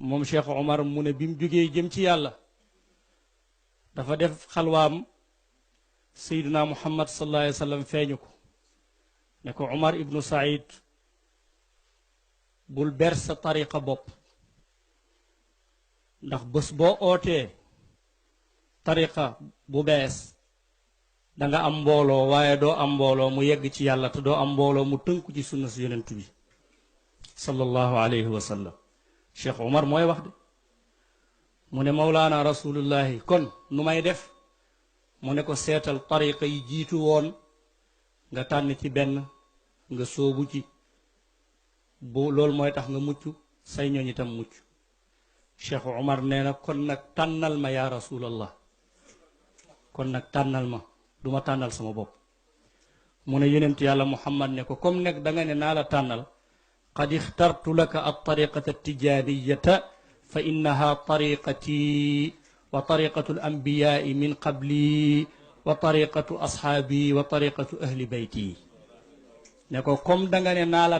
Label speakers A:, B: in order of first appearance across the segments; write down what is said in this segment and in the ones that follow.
A: moom Cheikh Omar mu ne bi mu jógee jëm ci yàlla dafa def xalwaam Seydina Muhammad sallallahu alayhi wa sallam feeñu ko ne ko Omar ibnu Saïd bul ber sa tariqa bopp ndax bés boo ootee tariqa bu bees danga am mbooloo waaye doo am mbooloo mu yegg ci yàlla te doo am mbooloo mu tënku ci sunna si yonent bi sallallahu alayhi wa sallam Cheikh Omar mooy wax de mu ne Mawlaana rasulullahi kon nu may def mu ne ko seetal tariqa yi jiitu woon nga tànn ci benn nga soobu ci bu loolu mooy tax nga mucc say ñooñ itam mucc Cheikh Omar nee na kon nag tànnal ma yaa rasulallah kon nag tànnal ma duma tànnal sama bopp mu ne yonent yàlla Muhammad ne ko comme nekk da nga ne naa la tànnal qad ixtartu laka altariqata altijaniyata fa innaha tariqati wa tariqatu alambiyaai min qabli wa tariqatu ashaabi wa tariqatu ahli bayti ne ko comme da nga ne naa la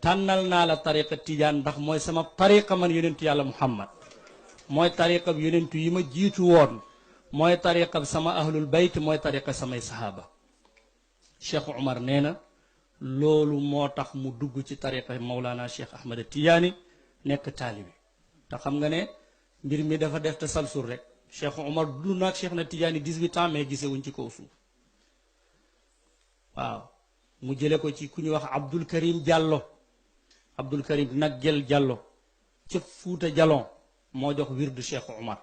A: tànnal naa la tariqa tijaan ndax mooy sama tariqa man yonentu yàlla Muhammad mooy tariqa bi yonentu yi ma jiitu woon mooy tariqa sama ahlul bayt mooy tariqa samay sahaaba Cheikh Omar nee na loolu moo tax mu dugg ci tariqa Mawlana Cheikh Ahmad Tidiane nekk taalibi te xam nga ne mbir mi dafa def te salsul rek Cheikh Omar dund naag Cheikh na Tidiane 18 ans mais gisewuñ ci kaw suuf waaw mu jële ko ci ku ñu wax Abdul Karim Diallo Abdul Karim nag jël Diallo ca Fuuta Jalon moo jox wirdu Cheikh Omar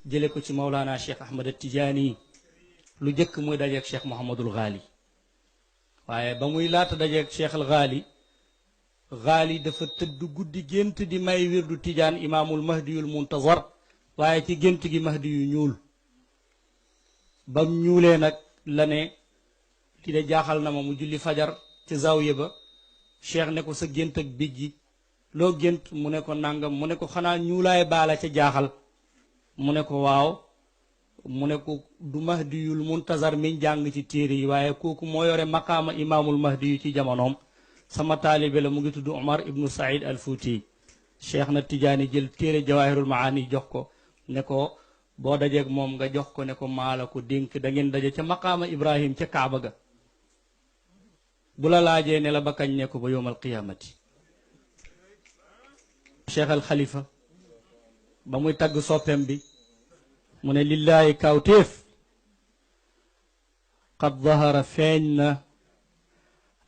A: jële ko ci Mawlana Cheikh Ahmad Tidiane lu jëkk muy dajeeg Cheikh Mouhamadul Ghali waaye ba muy laata dajeeg Cheikh al Ghali dafa tëdd guddi gént di may wirdu Tidiane imaamul mahdiyul muntazar waaye ci gént gi mahdi yu ñuul bam ñuulee nag la ne ki de jaaxal na ma mu julli fajar ci zawiya ba cheikh ne ko sa gént ak bij ji loo gént mu ne ko nangam mu ne ko xanaa ñuulaay baala ca jaaxal mu ne ko waaw mu ne ko du mahdiyul muntazar miñ jàng ci téere yi waaye kooku moo yore maqaama imaamul mahdi yu ci jamonoom sama taalibe la mu ngi tudd Omar ibnu Saïd al Fouti cheikh na Tidiane jël téere jawahirul maani jox ko ne ko boo dajeeg moom nga jox ko ne ko maala ko dénk da ngeen daje ca maqaama Ibrahim ca Kaaba ga bu la laajee ne la ba kañ ne ko ba yowmal qiyaamati cheikh al Khalifa ba muy tagg soppeem bi mu ne lillaahi kawtéef qad dahara feeñ na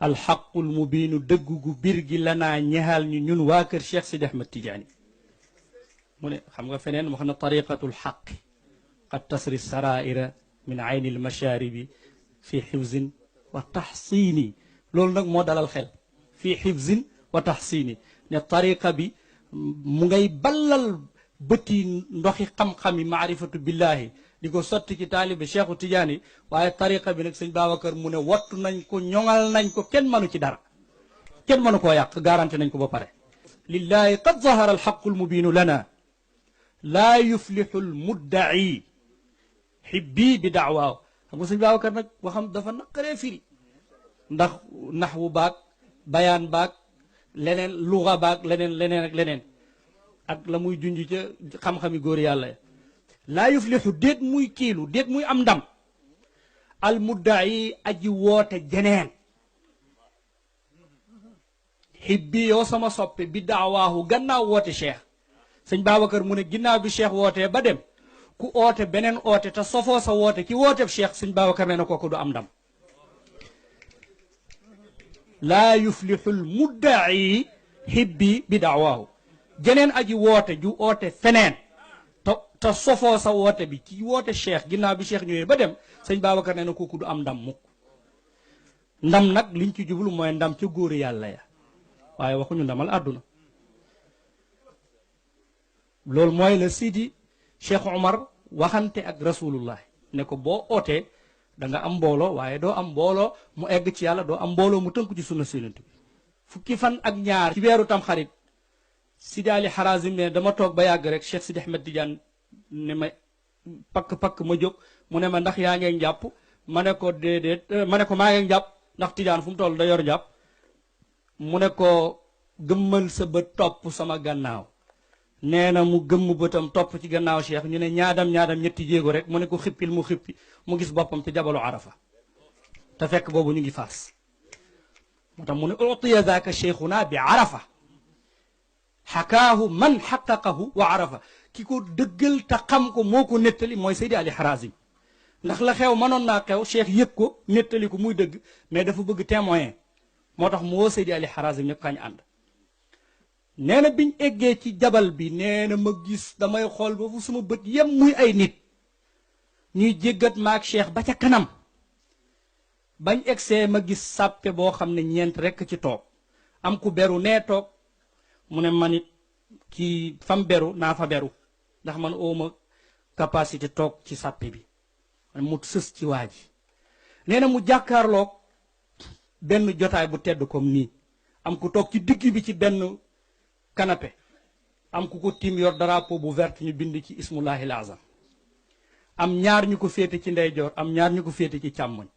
A: alxaqul mubiinu dëgg gu bir gi lanaa ñexal ñu ñun waa kër Cheikh Sidi Ahmed Tidiane mu ne xam nga feneen wax na tariqatu lxaqi qad tasri saraira min ayni almashaaribi fi xifzin wa taxsiini loolu nag moo dalal xel fii xifzin wa taxsiini ne tariqa bi mu ngay ballal bëti ndoxi xam-xami maarifatu billahi di ko sotti ci taalibe Cheikhu Tidiane waaye tariqa bi nag sëñ Babacar mu ne wattu nañ ko ñoŋal nañ ko kenn mënu ci dara kenn mënu koo yàq garanti nañ ko ba pare lillahi qad zahara alxaqu almubiinu lana laa yuflixu almuddaci xibbii bi daawaaw xam nga sëñ Babacar nag waxam dafa naqaree firi ndax naxwu baag bayaan baag leneen luga baag leneen ak leneen ak la muy junj ca xam-xami góor yàlla laa yuflixu déet muy kiilu déet muy am ndam al muddayi aji woote jeneen xibbi yow sama soppe bi daawaahu gannaaw woote cheikh sëñ Babacar mu ne ginnaaw bi cheikh wootee ba dem ku oote beneen oote te sofoo sa woote ki woote cheikh sëñ Babacar nee na kooku du am ndam laa yuflixu l muddayi xibbi bi daawaahu jeneen aji woote ju oote feneen te sofoo sa woote bi ci woote cheikh ginnaaw bi cheikh ñëwee ba dem sëñ Babacar nee na kooku du am ndam mukk ndam nag liñ ci jublu mooy ndam ca góor yàlla ya waaye waxuñu ndamal àdduna loolu mooy la Sidi Cheikh Omar waxante ak rasulullah ne ko boo ootee da nga am mbooloo waaye doo am mbooloo mu egg ci yàlla doo am mbooloo mu tënku ci sunna Yonent bi fukki fan ak ñaar ci weeru tam xarit Sidi Ali Harazim ne dama toog ba yàgg rek Cheikh Sidi Ahmed Tidiane ne ma pakk ma jóg mu ne ma ndax yaa ngeen jàpp ma ne ko déedéet ma ne ko maa ngeen jàpp ndax Tidiane fu mu toll da yor jàpp mu ne ko gëmmal sa bët topp sama gannaaw nee na mu gëmm bëtam topp ci gannaaw cheikh ñu ne ñaadam ñetti jéego rek mu ne ko xippil mu xippi mu gis boppam ci jabalu arafa te fekk boobu ñu ngi faas moo tax mu ne utiya zaaka cheikhuna bi arafa xakaahu man xaqaqahu wa arafa ki ko dëggal te xam ko moo ko nettali mooy Seydi Ali Harazim ndax la xew mënoon naa xew cheikh yëg ko nettali ko muy dëgg mais dafa bëgg témoin moo tax mu woo Seydi Ali Harazim ne kañ ànd nee na biñ eggee ci jabal bi nee na ma gis damay xool ba fu suma bët yem muy ay nit ñuy jéggat maak cheikh ba ca kanam bañ egsee ma gis sàppe boo xam ne ñeent rekk ci toog am ku beru nee toog mu ne man it kii fam beru naa fa beru ndax man ooma capacité toog ci sàppe bi mu sës ci waa ji nee na mu jàkkaarloog benn jotaay bu tedd comme nii am ku toog ci digg bi ci benn canapé am ku ko tiim yor drapeau bu vert ñu bind ci ismullahil azam am ñaar ñu ko féete ci ndeyjoor am ñaar ñu ko féete ci càmmoñ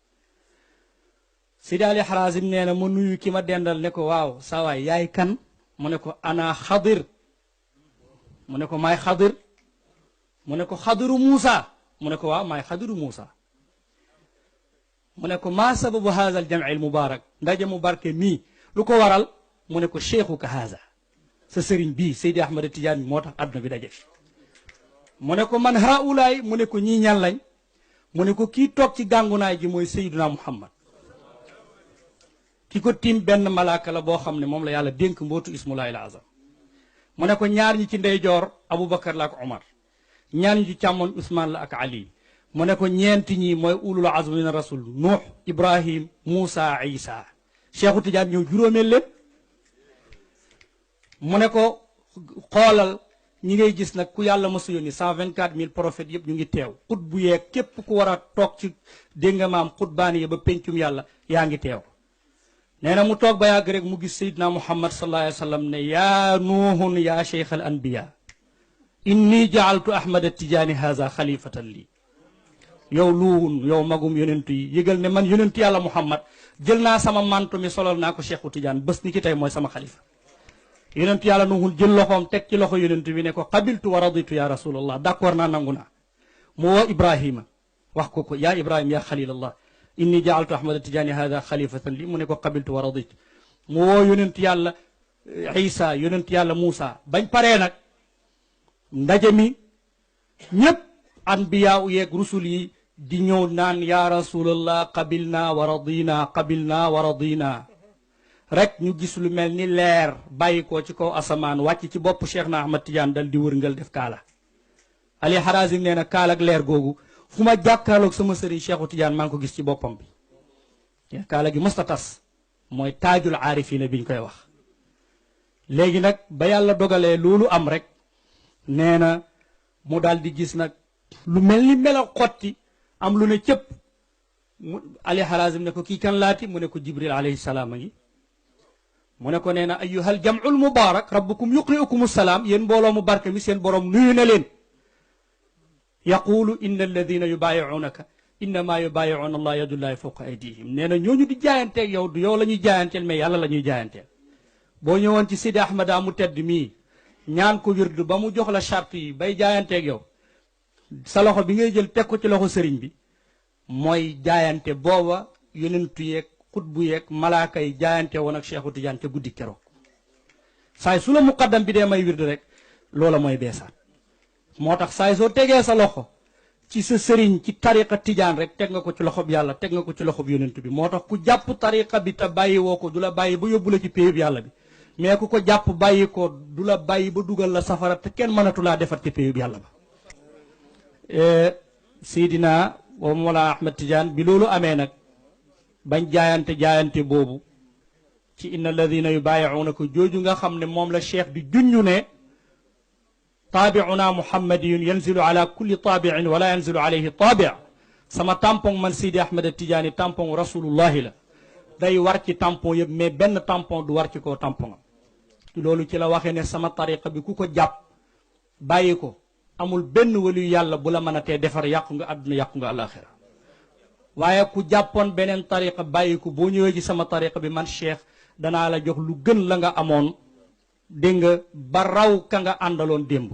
A: Seydi Ali Harazim nee na ma nuyu ki ma dendal ne ko waaw sawaay yaay kan mu ne ko ana xadir mu ne ko maay xadir mu ne ko xadiru Muusa mu ne ko waaw maay xadiru Muusa mu ne ko maa sababu haza al jamci al mubarak ndaje mu barke mii lu ko waral mu ne ko cheikhuka haza sa sëriñ bii Seydi Ahmad Tidiane moo tax àdduna bi daje fi mu ne ko man haulaay mu ne ko ñii ñan lañ mu ne ko kii toog ci gàngunaay ji mooy Seydina Muhammad ki ko tiim benn malaaka la boo xam ne moom la yàlla dénk mbootu ismullahil azam mu ne ko ñaar ñi ci ndeyjoor Aboubacar la ak Omar ñaar ñi ci càmmoñ Ousmane la ak Ali mu ne ko ñeenti ñi mooy ulul azm min rasul Nuux Ibrahim Moussa Isa Cheikhu Tidiane ñëw juróomeel lépp mu ne ko xoolal ñi ngay gis nag ku yàlla mësu yónni 124 000 prophètes yëpp ñu ngi teew xut bu yeeg képp ku war a toog ci dégg nga maam xutbaani yi ba pencum yàlla yaa ngi teew nee na mu toog ba yàgg rek mu gis Seydina Muhammad sallallahu alayhi wa sallam ne yaa nuuhun yaa cheikh al anbiya inni jaaltu ahmad tijaani haza xalifatan lii yow luuhun yow magum yonentu yi yëgal ne man yonentu yàlla Muhammad jël naa sama mantu mi solol naa ko cheikhu Tidiane bés ni ki tey mooy sama xalifa yonentu yàlla nuuhun jël loxoom teg ci loxo yonentu bi ne ko qabiltu wa raditu ya rasulallah d'accord naa nangu naa mu woo Ibrahima wax ko yaa Ibrahima yaa xalilallah inni jaaltu ahmad tijaani hada xalifatan li mu ne ko qabiltu wa raditu mu woo yonent yàlla Isa yonent yàlla Moussa bañ paree nag ndaje mi ñépp anbiyaa u yeeg rusul yi di ñëw naan ya rasulallah qabilna wa radina rek ñu gis lu mel ni leer bàyyi ko ci kaw asamaan wàcc ci bopp Cheikh na Ahmad Tidiane dal di wërngal def kaala Ali Harazim nee na kaala ak leer googu fu ma jàkkaarloog sama sëriñ Cheikhu Tidiane maa ngi ko gis ci boppam bi kaala gi mësta tas mooy taajul aarifina biñ koy wax léegi nag ba yàlla dogalee loolu am rek nee na mu daal di gis nag lu mel ni mela xotti am lu ne cëpp Ali Harazim ne ko kii kan laati mu ne ko Jibril alayhi salaam a ngi mu ne ko nee na ayyuhal jam'ul mubarak rabbukum yuqri'ukum salaam yéen mbooloo mu barke mi seen borom nuyu na leen yaqulu inna alladina yubaayi'unaka innama yubaayi'una allah yadullahi fawqa aydihim nee na ñooñu di jaayanteeg yow du yow la ñuy jaayanteel mais yàlla la ñuy jaayanteel boo ñëwoon ci Sidi Ahmada mu tedd mii ñaan ko wirdu ba mu jox la charte yi bay jaayanteeg yow sa loxo bi ngay jël teg ko ci loxo sëriñ bi mooy jaayante booba yonentu yeeg xutbu yeeg malaaka yi jaayante woon ak Cheikhu Tidiane ca guddi keroog saay su la muqaddam bi dee may wirdu rek loola mooy beesaat moo tax saay soo tegee sa loxo ci sa sëriñ ci tariqa Tidiane rek teg nga ko ci loxob yàlla teg nga ko ci loxob yonent bi moo tax ku jàpp tariqa bi te bàyyi woo ko du la bàyyi ba yóbbu la ci péyub yàlla bi mais ku ko jàpp bàyyi ko du la bàyyi ba dugal la safara te kenn mënatu laa defar ci péyub yàlla ba Seydina wa Mawlana Ahmad Tidiane bi loolu amee nag bañ jaayante boobu ci inna alladina yubaayi'unaka jooju nga xam ne moom la cheikh di junñu ne taabi'una muhammadiyun yanzilu ala kulli taabi'in wala yanzilu alayhi taabi' sama tampon man Sidi Ahmad Tidiane tampon rasulullahi la day war ci tampon yëpp mais benn tampon du war ci koo tampon am loolu ci la waxee ne sama tariqa bi ku ko jàpp bàyyi ko amul benn waliyu yàlla bu la mën a tee defar yàqu nga àdduna yàqu nga alaxira waaye ku jàppoon beneen tariqa bàyyi ko boo ñëwee ci sama tariqa bi man cheikh danaa la jox lu gën la nga amoon dégg nga ba raw ka nga àndaloon démb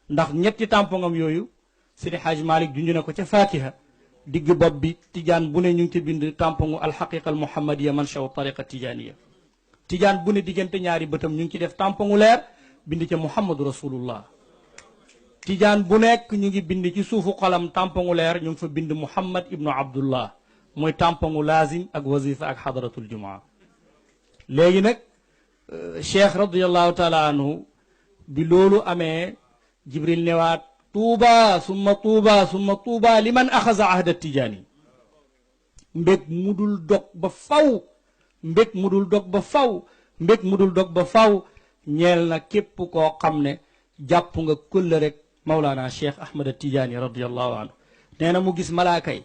A: ndax ñetti tampongam yooyu Sidi Hadj Malick junj na ko ca Fatiha digg bopp bi tijaan bu ne ñu ngi ci bind tampongu alxaqiqa al muhammadiya manshaw tariqa tijaniya tijaan bu ne diggante ñaari bëtam ñu ngi ci def tampongu leer bind ca muhammadu rasulullah tijaan bu nekk ñu ngi bind ci suufu xolam tampongu leer ñu ngi fa bind muhammad ibnu abdullah mooy tampongu laazim ak wazifa ak xadaratul jumaa léegi nag cheikh radiallahu taala anhu bi loolu amee jibril newaat tuuba summa tuuba liman axasa ahda tijaani mbég mudul dog ba faw mbég mudul dog ba faw mbég mudul dog ba faw ñeel na képp koo xam ne jàpp nga këlla rek Mawlana Cheikh Ahmad Tijaani radiallahu anhu nee na mu gis malaaka yi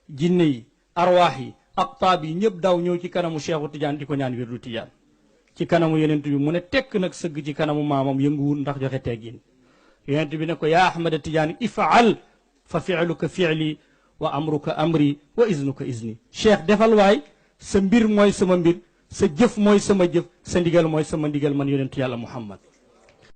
A: jinne yi arwaax yi aqtaab yi ñëpp daw ñëw ci kanamu Cheikhu Tijaan di ko ñaan wirdu Tijaan ci kanamu yonent bi mu ne tekk nag sëgg ci kanamu maamam yënguwul ndax joxe teggin yonent bi ne ko yaa Ahmad Tijaani ifaal fa filuka fiili wa amruka amri wa iznuka izni cheikh defal waay sa mbir mooy sama mbir sa jëf mooy sama jëf sa ndigal mooy sama ndigal man yonentu yàlla Muhammad